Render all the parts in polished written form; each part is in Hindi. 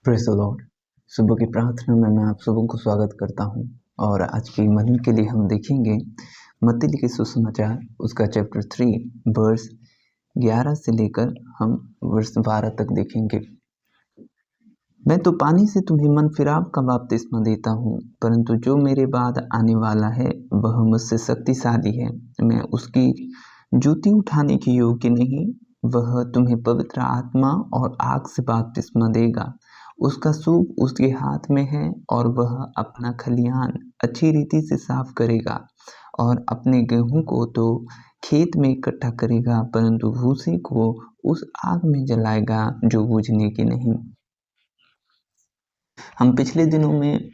Praise the Lord. सुबह की प्रार्थना में मैं आप सबों को स्वागत करता हूँ और आज की मर्निंग के लिए हम देखेंगे मत्ती लिखे सुसमाचार उसका चैप्टर 3 वर्स 11 से लेकर हम वर्स 12 तक देखेंगे। मैं तो पानी से तुम्हें मन फिराव का बपतिस्मा देता हूँ, परंतु जो मेरे बाद आने वाला है वह मुझसे शक्तिशाली है। मैं उसकी जूती उठाने के योग्य नहीं। वह तुम्हें पवित्र आत्मा और आग से बपतिस्मा देगा। उसका सूप उसके हाथ में है और वह अपना खलिहान अच्छी रीति से साफ करेगा और अपने गेहूं को तो खेत में इकट्ठा करेगा, परंतु भूसी को उस आग में जलाएगा जो बुझने की नहीं। हम पिछले दिनों में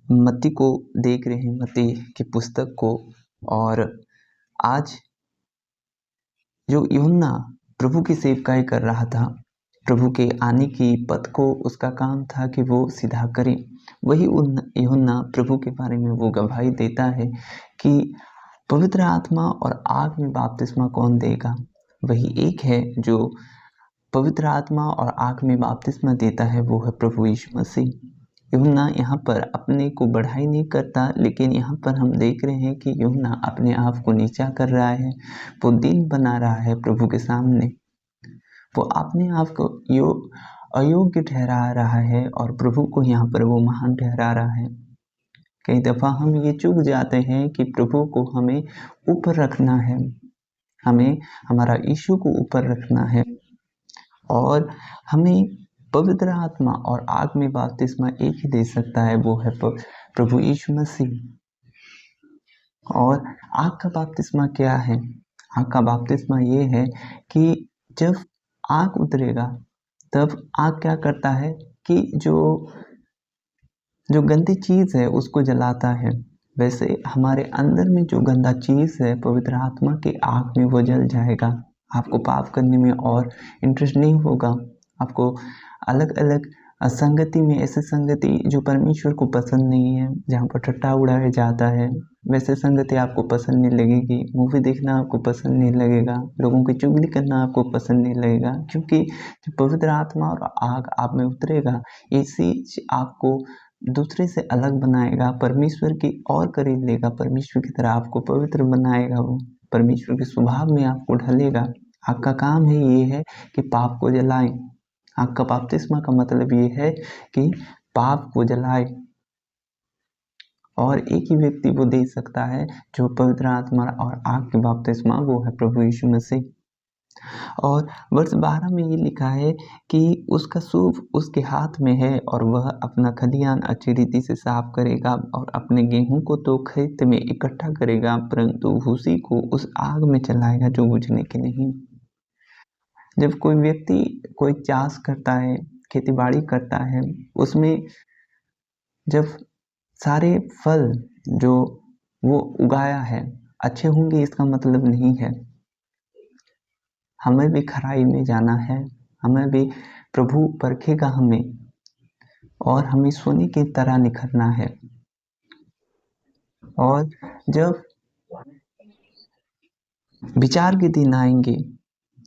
मत्ती को देख रहे हैं, मत्ती की पुस्तक को, और आज जो यूहन्ना प्रभु की सेवकाई कर रहा था, प्रभु के आने की पथ को उसका काम था कि वो सीधा करे। वही यूहन्ना प्रभु के बारे में वो गवाही देता है कि पवित्र आत्मा और आग में बपतिस्मा कौन देगा। वही एक है जो पवित्र आत्मा और आग में बपतिस्मा देता है, वो है प्रभु यीशु मसीह। यूहन्ना यहाँ पर अपने को बढ़ाई नहीं करता, लेकिन यहाँ पर हम देख रहे हैं कि यूहन्ना अपने आप को नीचा कर रहा है, वो दीन बना रहा है प्रभु के सामने। वो अपने आप को अयोग्य ठहरा रहा है और प्रभु को यहाँ पर वो महान ठहरा रहा है। कई दफ़ा हम ये चूक जाते हैं कि प्रभु को हमें ऊपर रखना है, हमें हमारा यीशु को ऊपर रखना है और हमें पवित्र आत्मा और आग में बपतिस्मा एक ही दे सकता है, वो है प्रभु यीशु मसीह। और आग का बपतिस्मा क्या है? आग का बपतिस्मा ये है कि जब आग उतरेगा तब आग क्या करता है कि जो गंदी चीज़ है उसको जलाता है। वैसे हमारे अंदर में जो गंदा चीज़ है, पवित्र आत्मा की आग में वो जल जाएगा। आपको पाप करने में और इंटरेस्ट नहीं होगा। आपको अलग अलग संगति में, ऐसी संगति जो परमेश्वर को पसंद नहीं है, जहाँ पर ठट्टा उड़ाया जाता है, वैसे संगति आपको पसंद नहीं लगेगी। मूवी देखना आपको पसंद नहीं लगेगा, लोगों की चुगली करना आपको पसंद नहीं लगेगा, क्योंकि जब पवित्र आत्मा और आग आप में उतरेगा, इसी आपको दूसरे से अलग बनाएगा, परमेश्वर की और करीब लेगा, परमेश्वर की तरह आपको पवित्र बनाएगा, वो परमेश्वर के स्वभाव में आपको ढलेगा। आपका काम है ये है कि पाप को जलाएं। आपका बपतिस्मा का मतलब ये है कि पाप को जलाए, और एक ही व्यक्ति वो दे सकता है जो पवित्र आत्मा और आग के बपतिस्मा, वो है प्रभु यीशु मसीह। और वर्ष 12 में ये लिखा है कि उसका सूप उसके हाथ में है और वह अपना खलिहान अच्छी रीति से साफ करेगा और अपने गेहूं को तो खेत में इकट्ठा करेगा, परंतु भूसी को उस आग में जलाएगा जो बुझने की नहीं। जब कोई व्यक्ति कोई चाष करता है, खेती बाड़ी करता है, उसमें जब सारे फल जो वो उगाया है अच्छे होंगे, इसका मतलब नहीं है। हमें भी खराई में जाना है, हमें भी प्रभु परखेगा हमें, और हमें सोने की तरह निखरना है। और जब विचार के दिन आएंगे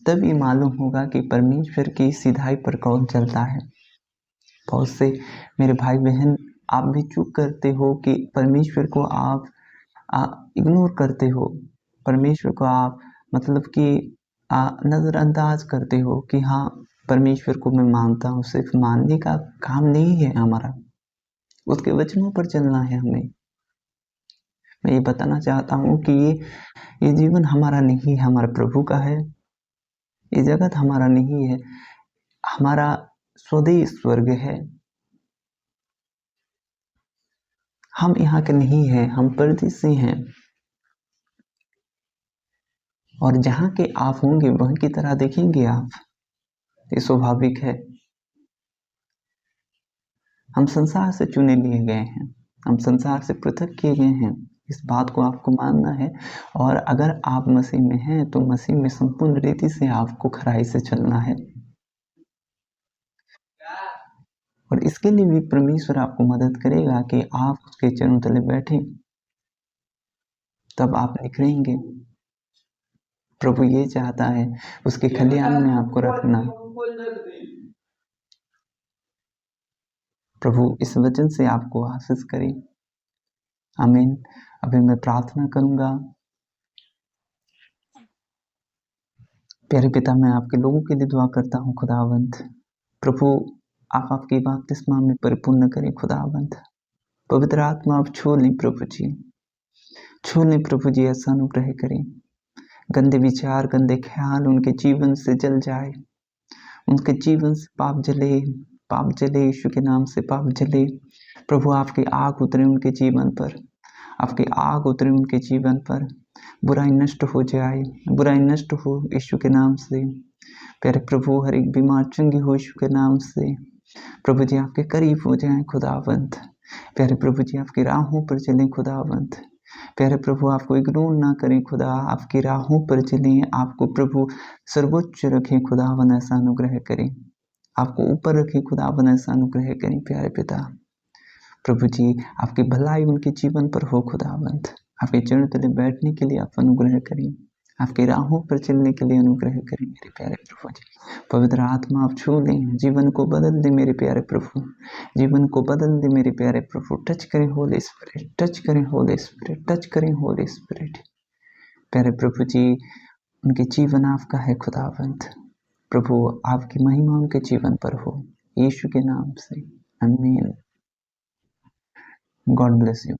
तब ये मालूम होगा कि परमेश्वर की सिधाई पर कौन चलता है। बहुत से मेरे भाई बहन, आप भी चूक करते हो कि परमेश्वर को आप इग्नोर करते हो, परमेश्वर को आप मतलब कि नज़रअंदाज करते हो कि हाँ, परमेश्वर को मैं मानता हूँ। सिर्फ मानने का काम नहीं है हमारा, उसके वचनों पर चलना है हमें। मैं ये बताना चाहता हूँ कि ये जीवन हमारा नहीं है, हमारे प्रभु का है। ये जगत हमारा नहीं है, हमारा स्वदेश स्वर्ग है। हम यहाँ के नहीं हैं, हम परदेसी हैं, और जहाँ के आप होंगे वहीं की तरह देखेंगे आप। ये स्वाभाविक है। हम संसार से चुने लिए गए हैं, हम संसार से पृथक किए गए हैं। इस बात को आपको मानना है, और अगर आप मसीह में हैं तो मसीह में संपूर्ण रीति से आपको खराई से चलना है। और इसके लिए भी परमेश्वर आपको मदद करेगा कि आप उसके चरणों तले बैठें, तब आप निखरेंगे। प्रभु ये चाहता है उसके खलिहान में आपको रखना। प्रभु इस वचन से आपको आशीष करे। आमीन। अभी मैं प्रार्थना करूंगा। प्यारे पिता, मैं आपके लोगों के लिए दुआ करता हूँ खुदावंत। प्रभु आप आपकी बपतिस्मा में परिपूर्ण करें खुदावंत। पवित्र आत्मा आप छू लें प्रभु जी, छू लें प्रभु जी, ऐसा अनुग्रह करें। गंदे विचार, गंदे ख्याल उनके जीवन से जल जाए, उनके जीवन से पाप जले, पाप जले, यीशु के नाम से पाप जले। प्रभु आपकी आग उतरे उनके जीवन पर, आपकी आग उतरे उनके जीवन पर। बुराई नष्ट हो जाए, बुराई नष्ट हो यीशु के नाम से। प्यारे प्रभु हर एक बीमार चंगी हो यीशु के नाम से। प्रभु जी आपके करीब हो जाएं खुदावंत। प्यारे प्रभु जी आपकी राहों पर चलें खुदावंत। प्यारे प्रभु आपको इग्नोर ना करें खुदा, आपकी राहों पर चलें, आपको प्रभु सर्वोच्च रखें खुदावन, ऐसा अनुग्रह करें। आपको ऊपर रखें खुदावन, ऐसा अनुग्रह करें। प्यारे पिता प्रभु जी आपकी भलाई उनके जीवन पर हो खुदावंत। आपके चरण तले बैठने के लिए आप अनुग्रह करें, आपकी राहों पर चलने के लिए अनुग्रह करें मेरे प्यारे प्रभु जी। पवित्र आत्मा आप छू लें, जीवन को बदल दे मेरे प्यारे प्रभु, जीवन को बदल दे मेरे प्यारे प्रभु। टच करें होली स्पिरिट, टच करें होली स्पिरिट, टच करें होली स्पिरिट। प्यारे प्रभु जी उनके जीवन आपका है खुदावंत। प्रभु आपकी महिमा उनके जीवन पर हो, यीशु के नाम से, आमीन। God bless you.